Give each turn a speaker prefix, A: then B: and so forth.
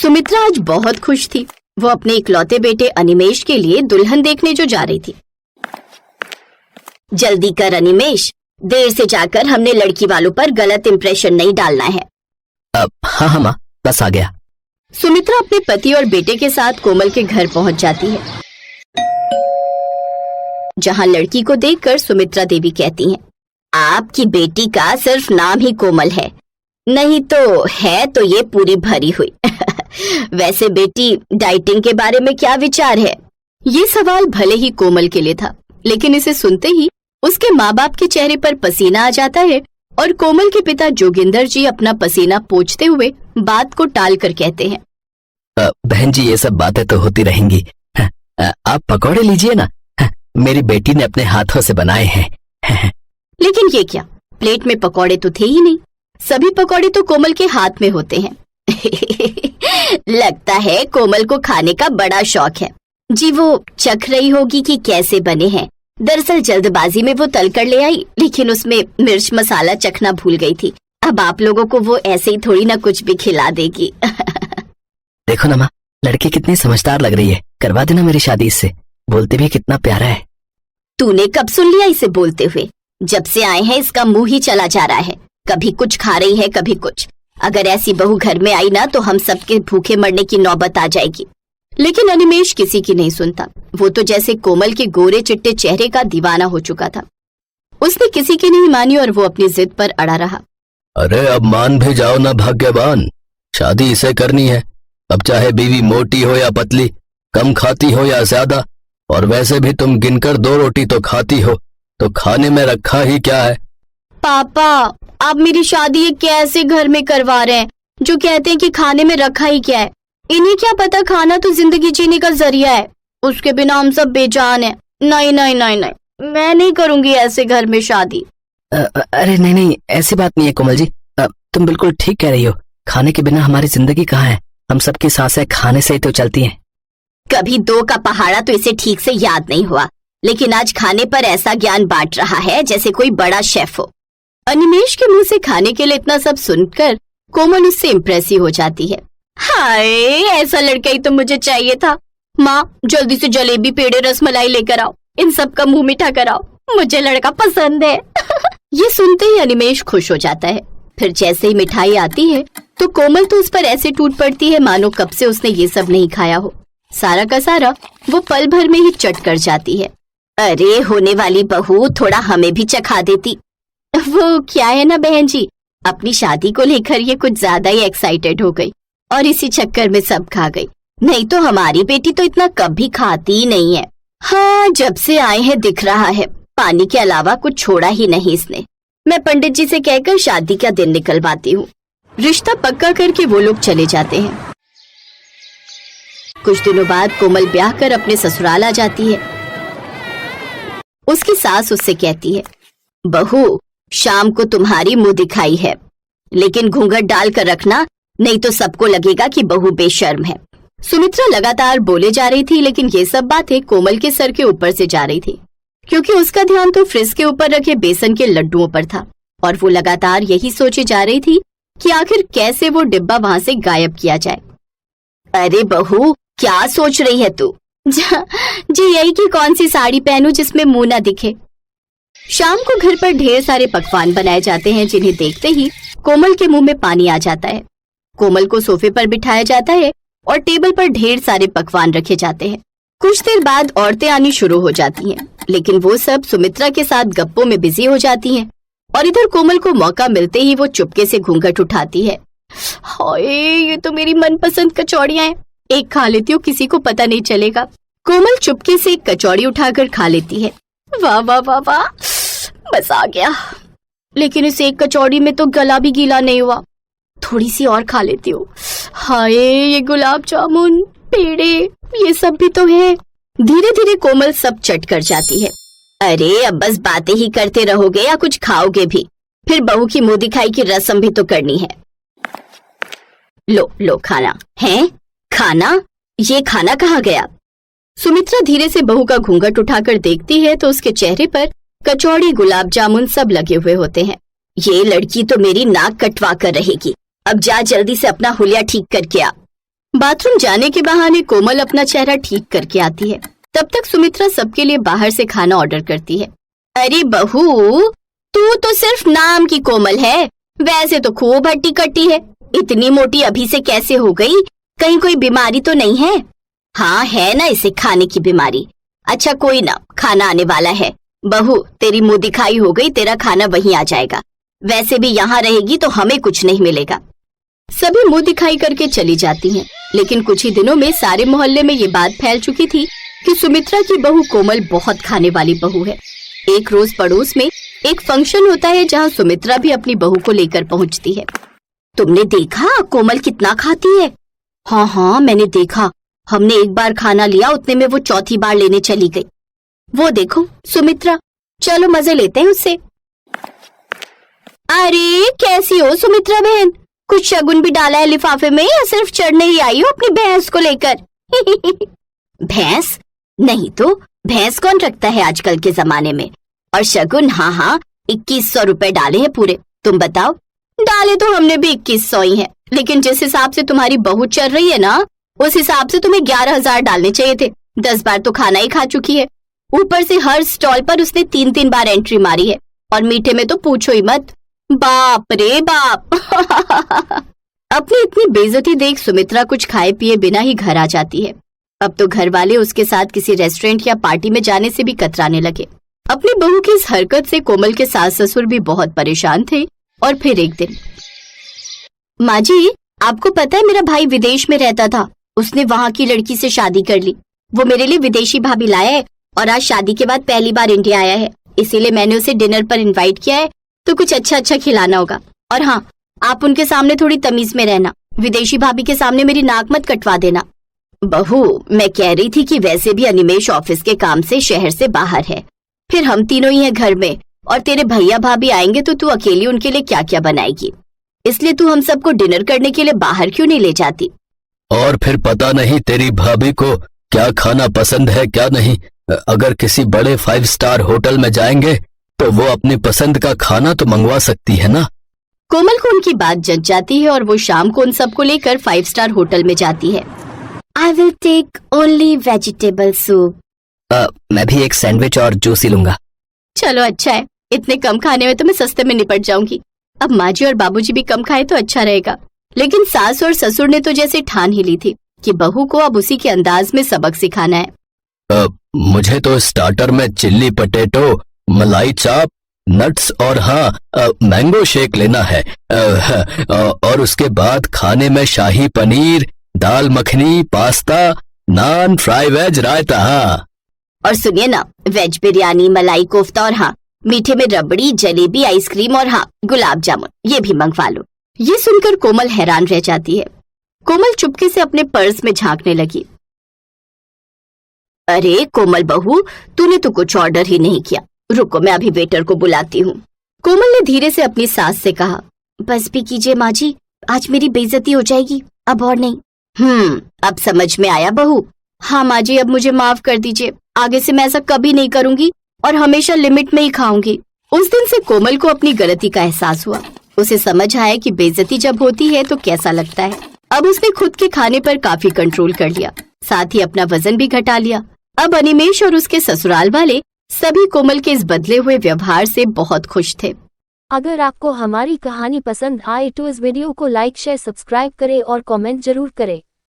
A: सुमित्रा आज बहुत खुश थी। वो अपने इकलौते बेटे अनिमेष के लिए दुल्हन देखने जो जा रही थी। जल्दी कर अनिमेष, देर से जाकर हमने लड़की वालों पर गलत इंप्रेशन नहीं डालना है।
B: हाँ माँ, बस आ गया।
A: सुमित्रा अपने पति और बेटे के साथ कोमल के घर पहुंच जाती है, जहां लड़की को देखकर सुमित्रा देवी कहती हैं, आपकी बेटी का सिर्फ नाम ही कोमल है, नहीं तो है तो ये पूरी भरी हुई। वैसे बेटी, डाइटिंग के बारे में क्या विचार है? ये सवाल भले ही कोमल के लिए था, लेकिन इसे सुनते ही उसके माँ बाप के चेहरे पर पसीना आ जाता है और कोमल के पिता जोगिंदर जी अपना पसीना पोंछते हुए बात को टाल कर कहते हैं,
B: बहन जी, ये सब बातें तो होती रहेंगी। आप पकौड़े लीजिए ना, मेरी बेटी ने अपने हाथों से बनाए हैं।
A: लेकिन ये क्या, प्लेट में पकौड़े तो थे ही नहीं, सभी पकौड़े तो कोमल के हाथ में होते हैं। लगता है कोमल को खाने का बड़ा शौक है जी। वो चख रही होगी कि कैसे बने हैं। दरअसल जल्दबाजी में वो तल कर ले आई, लेकिन उसमें मिर्च मसाला चखना भूल गई थी। अब आप लोगों को वो ऐसे ही थोड़ी ना कुछ भी खिला देगी।
B: देखो ना माँ, लड़की कितनी समझदार लग रही है, करवा देना मेरी शादी इससे। बोलते भी कितना प्यारा है।
A: तूने कब सुन लिया इसे बोलते हुए? जब से आए हैं इसका मुंह ही चला जा रहा है, कभी कुछ खा रही है कभी कुछ। अगर ऐसी बहू घर में आई ना तो हम सबके भूखे मरने की नौबत आ जाएगी। लेकिन अनिमेष किसी की नहीं सुनता। वो तो जैसे कोमल के गोरे चिट्टे चेहरे का दीवाना हो चुका था। उसने किसी की नहीं मानी और वो अपनी जिद पर अड़ा रहा।
B: अरे अब मान भी जाओ ना भाग्यवान, शादी इसे करनी है। अब चाहे बीवी मोटी हो या पतली, कम खाती हो या ज्यादा, और वैसे भी तुम गिनकर 2 रोटी तो खाती हो, तो खाने में रखा ही क्या है?
A: पापा, आप मेरी शादी ये कैसे घर में करवा रहे हैं जो कहते हैं कि खाने में रखा ही क्या है? इन्हें क्या पता खाना तो जिंदगी जीने का जरिया है, उसके बिना हम सब बेजान हैं। नहीं नहीं नहीं नहीं, मैं नहीं करूंगी ऐसे घर में शादी।
B: अरे नहीं नहीं, ऐसी बात नहीं है कोमल जी, तुम बिल्कुल ठीक कह रही हो। खाने के बिना हमारी जिंदगी कहाँ है? हम सबकी सांसें खाने से ही तो चलती हैं।
A: कभी 2 का पहाड़ा तो इसे ठीक से याद नहीं हुआ, लेकिन आज खाने पर ऐसा ज्ञान बांट रहा है जैसे कोई बड़ा शेफ हो। अनिमेष के मुंह से खाने के लिए इतना सब सुनकर कोमल उससे इम्प्रेस हो जाती है। हाय, ऐसा लड़का ही तो मुझे चाहिए था। माँ, जल्दी से जलेबी, पेड़े, रसमलाई लेकर आओ, इन सब का मुंह मीठा कराओ, मुझे लड़का पसंद है। ये सुनते ही अनिमेष खुश हो जाता है। फिर जैसे ही मिठाई आती है तो कोमल तो उस पर ऐसे टूट पड़ती है मानो कब से उसने ये सब नहीं खाया हो। सारा का सारा वो पल भर में ही चट कर जाती है। अरे होने वाली बहू, थोड़ा हमें भी चखा देती। वो क्या है ना बहन जी, अपनी शादी को लेकर ये कुछ ज्यादा ही एक्साइटेड हो गई और इसी चक्कर में सब खा गई। नहीं तो हमारी बेटी तो इतना कभी खाती ही नहीं है। हाँ, जब से आए हैं दिख रहा है, पानी के अलावा कुछ छोड़ा ही नहीं इसने। मैं पंडित जी से कहकर शादी का दिन निकलवाती हूँ। रिश्ता पक्का करके वो लोग चले जाते हैं। कुछ दिनों बाद कोमल ब्याह कर अपने ससुराल आ जाती है। उसकी सास उससे कहती है, बहू, शाम को तुम्हारी मुंह दिखाई है, लेकिन घूंघट डाल कर रखना, नहीं तो सबको लगेगा कि बहू बेशर्म है। सुमित्रा लगातार बोले जा रही थी, लेकिन ये सब बातें कोमल के सर के ऊपर से जा रही थी, क्योंकि उसका ध्यान तो फ्रिज के ऊपर रखे बेसन के लड्डुओं पर था और वो लगातार यही सोचे जा रही थी कि आखिर कैसे वो डिब्बा वहां से गायब किया जाए। अरे बहू, क्या सोच रही है तू? जी यही कि कौन सी साड़ी पहनूं जिसमें मुंह ना दिखे। शाम को घर पर ढेर सारे पकवान बनाए जाते हैं, जिन्हें देखते ही कोमल के मुंह में पानी आ जाता है। कोमल को सोफे पर बिठाया जाता है और टेबल पर ढेर सारे पकवान रखे जाते हैं। कुछ देर बाद औरतें आनी शुरू हो जाती हैं, लेकिन वो सब सुमित्रा के साथ गप्पों में बिजी हो जाती हैं और इधर कोमल को मौका मिलते ही वो चुपके से घूंघट उठाती है। हाय, ये तो मेरी मनपसंद कचौड़ियां हैं, एक खा लेती हूँ, किसी को पता नहीं चलेगा। कोमल चुपके से एक कचौड़ी उठाकर खा लेती है। वाह वाह वाह वाह, बस आ गया। लेकिन इस एक कचौड़ी में तो गला भी गीला नहीं हुआ, थोड़ी सी और खा लेती हूँ। हाय, ये गुलाब जामुन, पेड़े, ये सब भी तो है। धीरे धीरे कोमल सब चट कर जाती है। अरे अब बस बातें ही करते रहोगे या कुछ खाओगे भी? फिर बहू की मुंह दिखाई की रस्म भी तो करनी है। लो लो खाना है। खाना? ये खाना कहाँ गया? सुमित्रा धीरे से बहू का घूंघट उठाकर देखती है तो उसके चेहरे पर कचौड़ी, गुलाब जामुन सब लगे हुए होते हैं। ये लड़की तो मेरी नाक कटवा कर रहेगी। अब जा जल्दी से अपना हुलिया ठीक करके आ। बाथरूम जाने के बहाने कोमल अपना चेहरा ठीक करके आती है। तब तक सुमित्रा सबके लिए बाहर से खाना ऑर्डर करती है। अरे बहू, तू तो सिर्फ नाम की कोमल है, वैसे तो खूब हट्टी कट्टी है। इतनी मोटी अभी से कैसे हो गई? कहीं कोई बीमारी तो नहीं है? हाँ है ना इसे खाने की बीमारी। अच्छा कोई ना, खाना आने वाला है। बहू तेरी मुंह दिखाई हो गई, तेरा खाना वहीं आ जाएगा। वैसे भी यहाँ रहेगी तो हमें कुछ नहीं मिलेगा। सभी मुंह दिखाई करके चली जाती हैं, लेकिन कुछ ही दिनों में सारे मोहल्ले में ये बात फैल चुकी थी कि सुमित्रा की बहू कोमल बहुत खाने वाली बहू है। एक रोज पड़ोस में एक फंक्शन होता है जहाँ सुमित्रा भी अपनी बहू को लेकर पहुँचती है। तुमने देखा कोमल कितना खाती है? हाँ हाँ मैंने देखा, हमने एक बार खाना लिया, उतने में वो चौथी बार लेने चली गई। वो देखो सुमित्रा, चलो मजे लेते हैं उससे। अरे कैसी हो सुमित्रा बहन, कुछ शगुन भी डाला है लिफाफे में या सिर्फ चढ़ने ही आई हो अपनी भैंस को लेकर? भैंस नहीं तो भैंस कौन रखता है आजकल के जमाने में। और शगुन हाँ हाँ 2100 रुपए डाले हैं पूरे। तुम बताओ? डाले तो हमने भी 2100 ही है, लेकिन जिस हिसाब से तुम्हारी बहू चल रही है ना, उस हिसाब से तुम्हें 11,000 डालने चाहिए थे। 10 बार तो खाना ही खा चुकी है, ऊपर से हर स्टॉल पर उसने 3-3 बार एंट्री मारी है, और मीठे में तो पूछो ही मत। बाप रे बाप। अपनी इतनी बेइज्जती देख सुमित्रा कुछ खाए पिए बिना ही घर आ जाती है। अब तो घर वाले उसके साथ किसी रेस्टोरेंट या पार्टी में जाने से भी कतराने लगे। अपनी बहू की इस हरकत से कोमल के सास ससुर भी बहुत परेशान थे। और फिर एक दिन, माँ जी आपको पता है मेरा भाई विदेश में रहता था, उसने वहाँ की लड़की से शादी कर ली। वो मेरे लिए विदेशी भाभी लाया है और आज शादी के बाद पहली बार इंडिया आया है, इसीलिए मैंने उसे डिनर पर इनवाइट किया है, तो कुछ अच्छा अच्छा खिलाना होगा। और हाँ, आप उनके सामने थोड़ी तमीज में रहना, विदेशी भाभी के सामने मेरी नाक मत कटवा देना। बहू मैं कह रही थी कि वैसे भी अनिमेश ऑफिस के काम से शहर से बाहर है, फिर हम तीनों ही हैं घर में, और तेरे भैया भाभी आएंगे तो तू अकेली उनके लिए क्या क्या बनाएगी, इसलिए तू हम सबको डिनर करने के लिए बाहर क्यों नहीं ले जाती?
B: और फिर पता नहीं तेरी भाभी को क्या खाना पसंद है क्या नहीं। अगर किसी बड़े 5 स्टार होटल में जाएंगे तो वो अपनी पसंद का खाना तो मंगवा सकती है ना।
A: कोमल को उनकी बात जच जाती है और वो शाम को उन सबको लेकर 5 स्टार होटल में जाती है। I will take only vegetable soup.
B: मैं भी एक सैंडविच और जूस ही लूंगा।
A: चलो अच्छा है, इतने कम खाने में तो मैं सस्ते में निपट जाऊंगी। अब माँ जी और बाबूजी भी कम खाए तो अच्छा रहेगा। लेकिन सास और ससुर ने तो जैसे ठान ही ली थी कि बहू को अब उसी के अंदाज में सबक सिखाना है।
B: मुझे तो स्टार्टर में चिल्ली पटेटो, मलाई चाप, नट्स और हाँ मैंगो शेक लेना है। और उसके बाद खाने में शाही पनीर, दाल मखनी, पास्ता, नान, फ्राई वेज, रायता। हाँ
A: और सुनिए ना, वेज बिरयानी, मलाई कोफ्ता और हाँ मीठे में रबड़ी, जलेबी, आइसक्रीम और हाँ गुलाब जामुन, ये भी मंगवा लो। ये सुनकर कोमल हैरान रह जाती है। कोमल चुपके से अपने पर्स में झांकने लगी। अरे कोमल बहू, तूने तो कुछ ऑर्डर ही नहीं किया, रुको मैं अभी वेटर को बुलाती हूँ। कोमल ने धीरे से अपनी सास से कहा। बस भी कीजिए माँ जी, आज मेरी बेइज्जती हो जाएगी, अब और नहीं। अब समझ में आया बहू। हाँ माँ जी, अब मुझे माफ कर दीजिए, आगे से मैं ऐसा कभी नहीं करूंगी और हमेशा लिमिट में ही खाऊंगी। उस दिन से कोमल को अपनी गलती का एहसास हुआ। उसे समझ आया कि बेइज्जती जब होती है तो कैसा लगता है। अब उसने खुद के खाने पर काफी कंट्रोल कर लिया, साथ ही अपना वजन भी घटा लिया। अब अनिमेश और उसके ससुराल वाले सभी कोमल के इस बदले हुए व्यवहार से बहुत खुश थे।
C: अगर आपको हमारी कहानी पसंद आए तो इस वीडियो को लाइक, शेयर, सब्सक्राइब करें और कमेंट जरूर करें।